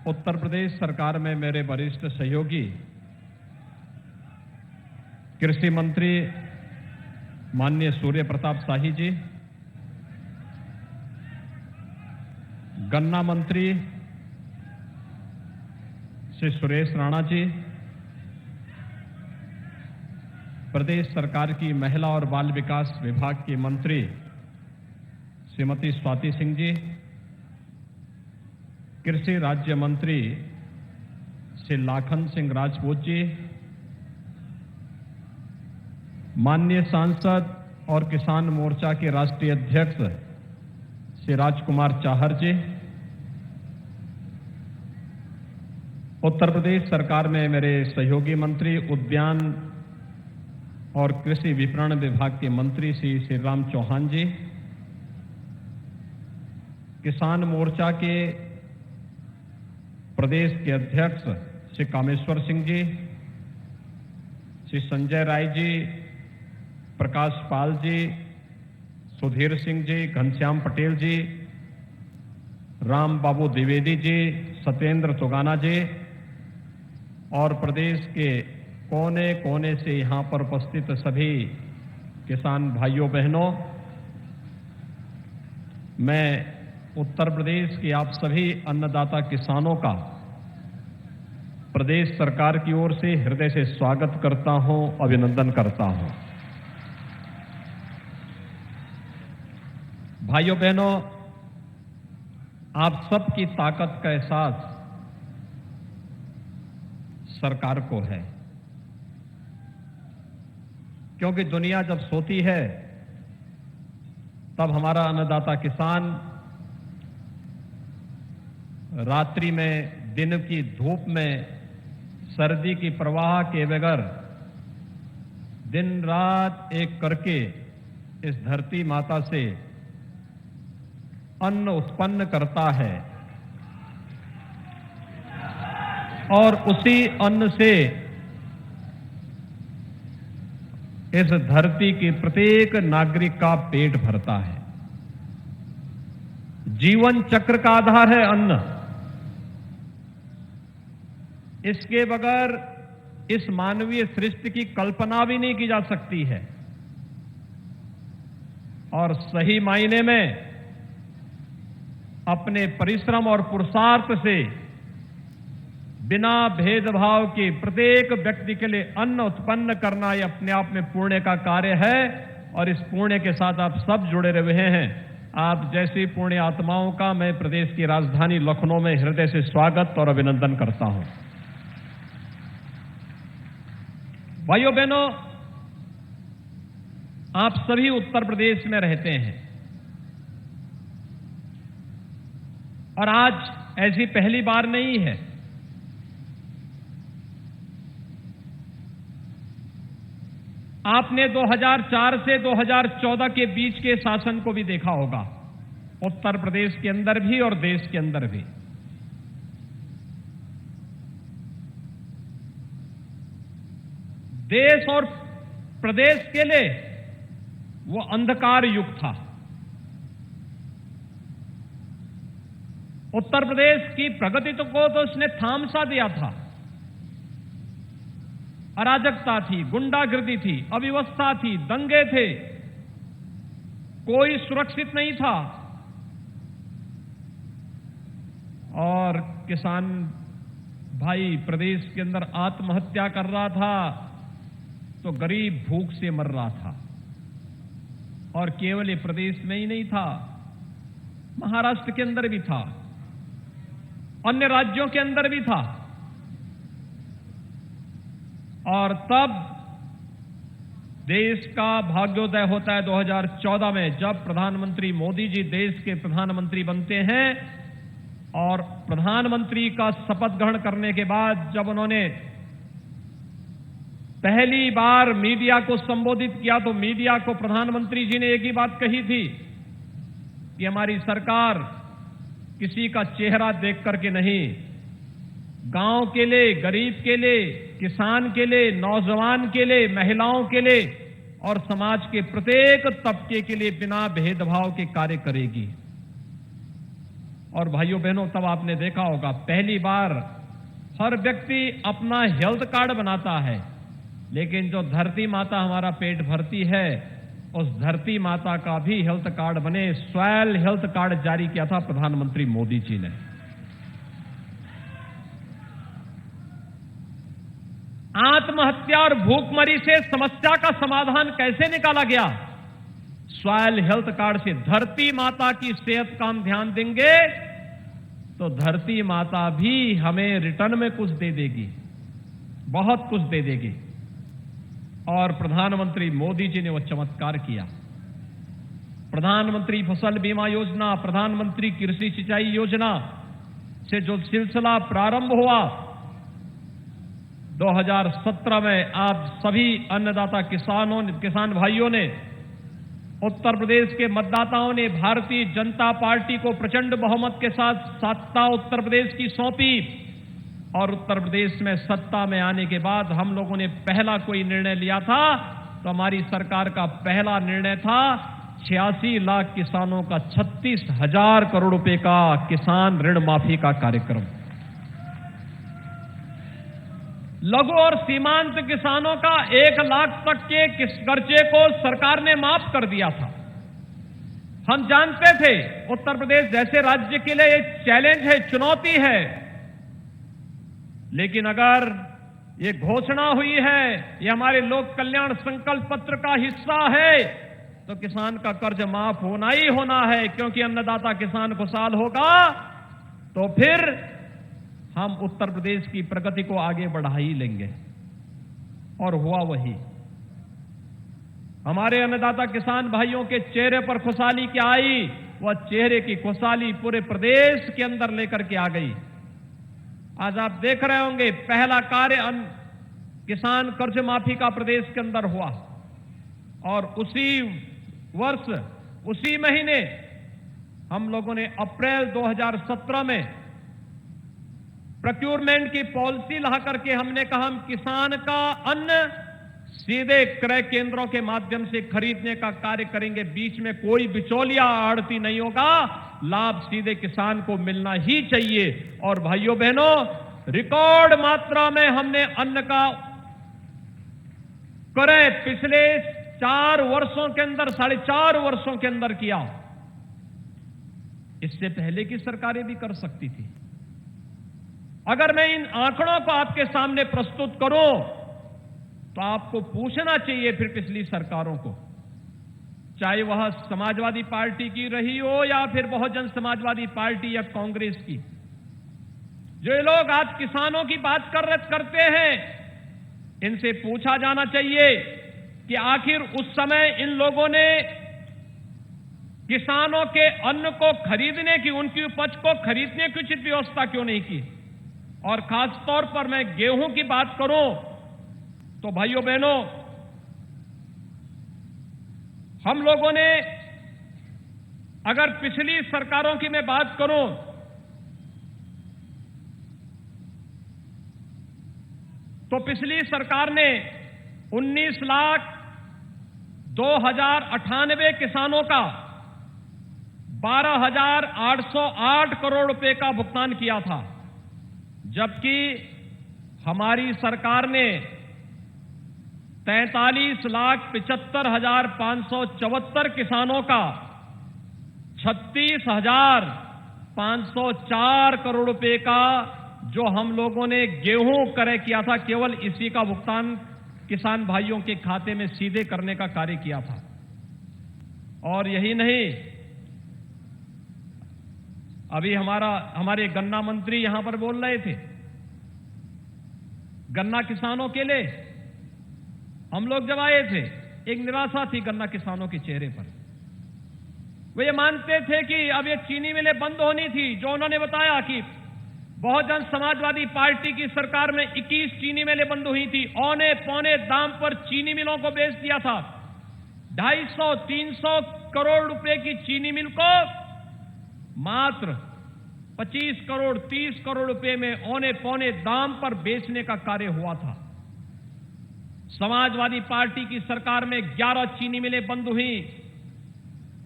उत्तर प्रदेश सरकार में मेरे वरिष्ठ सहयोगी कृषि मंत्री माननीय सूर्य प्रताप शाही जी, गन्ना मंत्री श्री सुरेश राणा जी, प्रदेश सरकार की महिला और बाल विकास विभाग की मंत्री श्रीमती स्वाति सिंह जी, कृषि राज्य मंत्री श्री लाखन सिंह राजपूत जी, माननीय सांसद और किसान मोर्चा के राष्ट्रीय अध्यक्ष श्री राजकुमार चाहर जी, उत्तर प्रदेश सरकार में मेरे सहयोगी मंत्री उद्यान और कृषि विपणन विभाग के मंत्री श्री श्रीराम चौहान जी, किसान मोर्चा के प्रदेश के अध्यक्ष श्री कामेश्वर सिंह जी, श्री संजय राय जी, प्रकाश पाल जी, सुधीर सिंह जी, घनश्याम पटेल जी, राम बाबू द्विवेदी जी, सत्येंद्र तुगाना जी और प्रदेश के कोने कोने से यहां पर उपस्थित सभी किसान भाइयों बहनों, मैं उत्तर प्रदेश के आप सभी अन्नदाता किसानों का प्रदेश सरकार की ओर से हृदय से स्वागत करता हूं, अभिनंदन करता हूं। भाइयों बहनों, आप सबकी ताकत का एहसास सरकार को है, क्योंकि दुनिया जब सोती है तब हमारा अन्नदाता किसान रात्रि में, दिन की धूप में, सर्दी की प्रवाह के बगैर दिन रात एक करके इस धरती माता से अन्न उत्पन्न करता है और उसी अन्न से इस धरती के प्रत्येक नागरिक का पेट भरता है। जीवन चक्र का आधार है अन्न। इसके बगैर इस मानवीय सृष्टि की कल्पना भी नहीं की जा सकती है और सही मायने में अपने परिश्रम और पुरुषार्थ से बिना भेदभाव के प्रत्येक व्यक्ति के लिए अन्न उत्पन्न करना यह अपने आप में पुण्य का कार्य है और इस पुण्य के साथ आप सब जुड़े रहे हैं। आप जैसी पुण्य आत्माओं का मैं प्रदेश की राजधानी लखनऊ में हृदय से स्वागत और अभिनंदन करता हूं। भाइयों बहनों, आप सभी उत्तर प्रदेश में रहते हैं और आज ऐसी पहली बार नहीं है। आपने 2004 से 2014 के बीच के शासन को भी देखा होगा, उत्तर प्रदेश के अंदर भी और देश के अंदर भी। देश और प्रदेश के लिए वो अंधकार युग था। उत्तर प्रदेश की प्रगति को तो उसने थाम सा दिया था। अराजकता थी, गुंडागिर्दी थी, अव्यवस्था थी, दंगे थे, कोई सुरक्षित नहीं था और किसान भाई प्रदेश के अंदर आत्महत्या कर रहा था तो गरीब भूख से मर रहा था। और केवल ये प्रदेश में ही नहीं था, महाराष्ट्र के अंदर भी था, अन्य राज्यों के अंदर भी था। और तब देश का भाग्योदय होता है 2014 में, जब प्रधानमंत्री मोदी जी देश के प्रधानमंत्री बनते हैं और प्रधानमंत्री का शपथ ग्रहण करने के बाद जब उन्होंने पहली बार मीडिया को संबोधित किया तो मीडिया को प्रधानमंत्री जी ने एक ही बात कही थी कि हमारी सरकार किसी का चेहरा देख करके नहीं, गांव के लिए, गरीब के लिए, किसान के लिए, नौजवान के लिए, महिलाओं के लिए और समाज के प्रत्येक तबके के लिए बिना भेदभाव के कार्य करेगी। और भाइयों बहनों, तब आपने देखा होगा पहली बार हर व्यक्ति अपना हेल्थ कार्ड बनाता है, लेकिन जो धरती माता हमारा पेट भरती है, उस धरती माता का भी हेल्थ कार्ड बने, सॉयल हेल्थ कार्ड जारी किया था प्रधानमंत्री मोदी जी ने। आत्महत्या और भूखमरी से समस्या का समाधान कैसे निकाला गया? सॉयल हेल्थ कार्ड से। धरती माता की सेहत का हम ध्यान देंगे तो धरती माता भी हमें रिटर्न में कुछ दे देगी, बहुत कुछ दे देगी। और प्रधानमंत्री मोदी जी ने वो चमत्कार किया। प्रधानमंत्री फसल बीमा योजना, प्रधानमंत्री कृषि सिंचाई योजना से जो सिलसिला प्रारंभ हुआ 2017 में, आप सभी अन्नदाता किसान भाइयों ने, उत्तर प्रदेश के मतदाताओं ने भारतीय जनता पार्टी को प्रचंड बहुमत के साथ सत्ता उत्तर प्रदेश की सौंपी। और उत्तर प्रदेश में सत्ता में आने के बाद हम लोगों ने पहला कोई निर्णय लिया था तो हमारी सरकार का पहला निर्णय था 86 लाख किसानों का 36,000 करोड़ रुपए का किसान ऋण माफी का कार्यक्रम। लघु और सीमांत किसानों का 1 लाख तक के कर्जे को सरकार ने माफ कर दिया था। हम जानते थे उत्तर प्रदेश जैसे राज्य के लिए एक चैलेंज है, चुनौती है, लेकिन अगर ये घोषणा हुई है, ये हमारे लोक कल्याण संकल्प पत्र का हिस्सा है, तो किसान का कर्ज माफ होना ही होना है, क्योंकि अन्नदाता किसान खुशहाल होगा तो फिर हम उत्तर प्रदेश की प्रगति को आगे बढ़ा ही लेंगे। और हुआ वही। हमारे अन्नदाता किसान भाइयों के चेहरे पर खुशहाली क्या आई, वह चेहरे की खुशहाली पूरे प्रदेश के अंदर लेकर के आ गई। आज आप देख रहे होंगे पहला कार्य किसान कर्ज माफी का प्रदेश के अंदर हुआ, और उसी वर्ष उसी महीने हम लोगों ने अप्रैल 2017 में प्रोक्योरमेंट की पॉलिसी ला करके हमने कहा हम किसान का अन्न सीधे क्रय केंद्रों के माध्यम से खरीदने का कार्य करेंगे। बीच में कोई बिचौलिया आड़ती नहीं होगा, लाभ सीधे किसान को मिलना ही चाहिए। और भाइयों बहनों, रिकॉर्ड मात्रा में हमने अन्न का क्रय पिछले 4 वर्षों के अंदर, 4.5 वर्षों के अंदर किया। इससे पहले की सरकारें भी कर सकती थी। अगर मैं इन आंकड़ों को आपके सामने प्रस्तुत करूं तो आपको पूछना चाहिए फिर पिछली सरकारों को, चाहे वह समाजवादी पार्टी की रही हो या फिर बहुजन समाजवादी पार्टी या कांग्रेस की, जो ये लोग आज किसानों की बात करते हैं, इनसे पूछा जाना चाहिए कि आखिर उस समय इन लोगों ने किसानों के अन्न को खरीदने की, उनकी उपज को खरीदने की उचित व्यवस्था क्यों नहीं की। और खास तौर पर मैं गेहूं की बात करूं तो भाइयों बहनों, हम लोगों ने, अगर पिछली सरकारों की मैं बात करूं तो पिछली सरकार ने 19,02,098 किसानों का 12,808 करोड़ रुपए का भुगतान किया था, जबकि हमारी सरकार ने 43,75,574 किसानों का 36,504 करोड़ रुपए का, जो हम लोगों ने गेहूं क्रय किया था, केवल इसी का भुगतान किसान भाइयों के खाते में सीधे करने का कार्य किया था। और यही नहीं, अभी हमारे गन्ना मंत्री यहां पर बोल रहे थे, गन्ना किसानों के लिए हम लोग जब आए थे, एक निराशा थी गन्ना किसानों के चेहरे पर। वे ये मानते थे कि अब ये चीनी मिलें बंद होनी थी, जो उन्होंने बताया कि बहुजन समाजवादी पार्टी की सरकार में 21 चीनी मिलें बंद हुई थी, औने पौने दाम पर चीनी मिलों को बेच दिया था। 250-300 करोड़ रुपए की चीनी मिल को मात्र 25 करोड़ 30 करोड़ रुपए में औने पौने दाम पर बेचने का कार्य हुआ था। समाजवादी पार्टी की सरकार में 11 चीनी मिलें बंद हुई।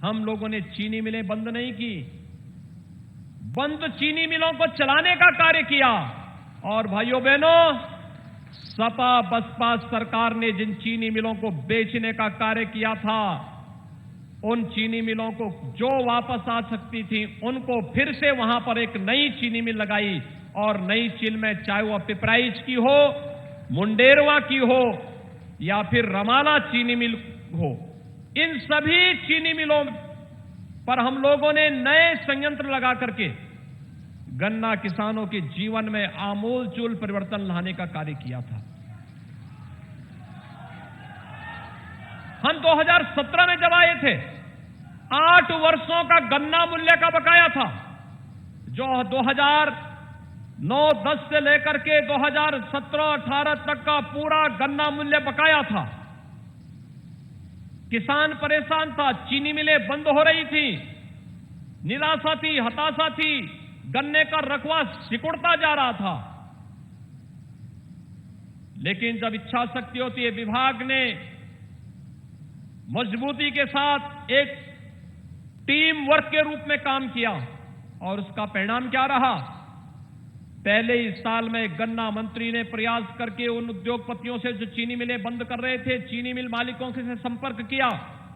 हम लोगों ने चीनी मिलें बंद नहीं की, बंद चीनी मिलों को चलाने का कार्य किया। और भाइयों बहनों, सपा बसपा सरकार ने जिन चीनी मिलों को बेचने का कार्य किया था, उन चीनी मिलों को जो वापस आ सकती थी, उनको फिर से वहां पर एक नई चीनी मिल लगाई। और नई चीनी में चाहे वो पिपराइच की हो, मुंडेरवा की हो या फिर रमाला चीनी मिल हो, इन सभी चीनी मिलों पर हम लोगों ने नए संयंत्र लगा करके गन्ना किसानों के जीवन में आमूलचूल परिवर्तन लाने का कार्य किया था। हम 2017 में जब आए थे, 8 वर्षों का गन्ना मूल्य का बकाया था, जो 2009-10 से लेकर के 2017-18 तक का पूरा गन्ना मूल्य बकाया था। किसान परेशान था, चीनी मिलें बंद हो रही थी, निराशा थी, हताशा थी, गन्ने का रकबा सिकुड़ता जा रहा था। लेकिन जब इच्छा शक्ति होती है, विभाग ने मजबूती के साथ एक टीम वर्क के रूप में काम किया और उसका परिणाम क्या रहा? पहले ही साल में गन्ना मंत्री ने प्रयास करके उन उद्योगपतियों से जो चीनी मिलें बंद कर रहे थे, चीनी मिल मालिकों से संपर्क किया